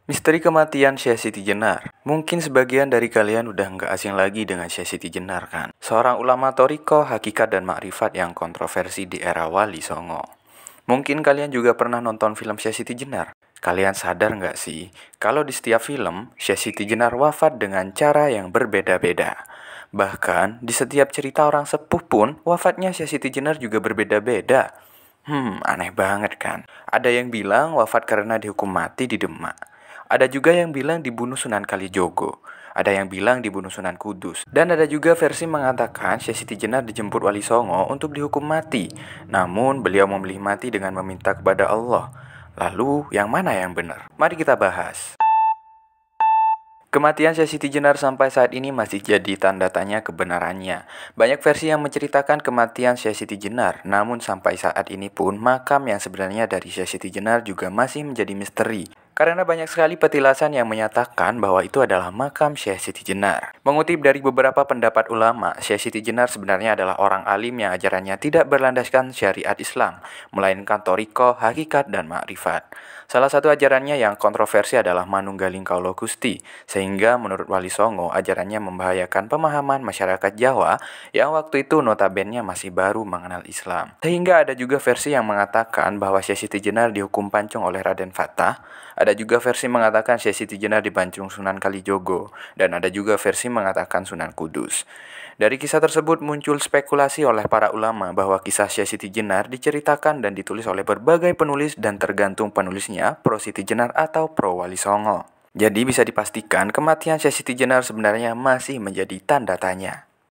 Misteri kematian Syekh Siti Jenar. Mungkin sebagian dari kalian udah nggak asing lagi dengan Syekh Siti Jenar kan? Seorang ulama Thariqah, Hakikat dan Makrifat yang kontroversi di era Wali Songo. Mungkin kalian juga pernah nonton film Syekh Siti Jenar. Kalian sadar nggak sih, kalau di setiap film, Syekh Siti Jenar wafat dengan cara yang berbeda-beda. Bahkan, di setiap cerita orang sepuh pun, wafatnya Syekh Siti Jenar juga berbeda-beda. Aneh banget kan? Ada yang bilang wafat karena dihukum mati di Demak. Ada juga yang bilang dibunuh Sunan Kalijogo. Ada yang bilang dibunuh Sunan Kudus. Dan ada juga versi mengatakan Syekh Siti Jenar dijemput Wali Songo untuk dihukum mati. Namun beliau memilih mati dengan meminta kepada Allah. Lalu yang mana yang benar? Mari kita bahas. Kematian Syekh Siti Jenar sampai saat ini masih jadi tanda tanya kebenarannya. Banyak versi yang menceritakan kematian Syekh Siti Jenar, namun sampai saat ini pun makam yang sebenarnya dari Syekh Siti Jenar juga masih menjadi misteri. Karena banyak sekali petilasan yang menyatakan bahwa itu adalah makam Syekh Siti Jenar. Mengutip dari beberapa pendapat ulama, Syekh Siti Jenar sebenarnya adalah orang alim yang ajarannya tidak berlandaskan syariat Islam, melainkan Thariqah, Hakikat, dan Makrifat. Salah satu ajarannya yang kontroversi adalah Manunggaling Kaulo Gusti, sehingga menurut Wali Songo ajarannya membahayakan pemahaman masyarakat Jawa yang waktu itu notabene masih baru mengenal Islam. Sehingga ada juga versi yang mengatakan bahwa Syekh Siti Jenar dihukum pancung oleh Raden Fatah, ada juga versi mengatakan Syekh Siti Jenar dipancung Sunan Kalijogo, dan ada juga versi mengatakan Sunan Kudus. Dari kisah tersebut muncul spekulasi oleh para ulama bahwa kisah Syekh Siti Jenar diceritakan dan ditulis oleh berbagai penulis dan tergantung penulisnya pro Siti Jenar atau pro Wali Songo. Jadi bisa dipastikan kematian Syekh Siti Jenar sebenarnya masih menjadi tanda tanya.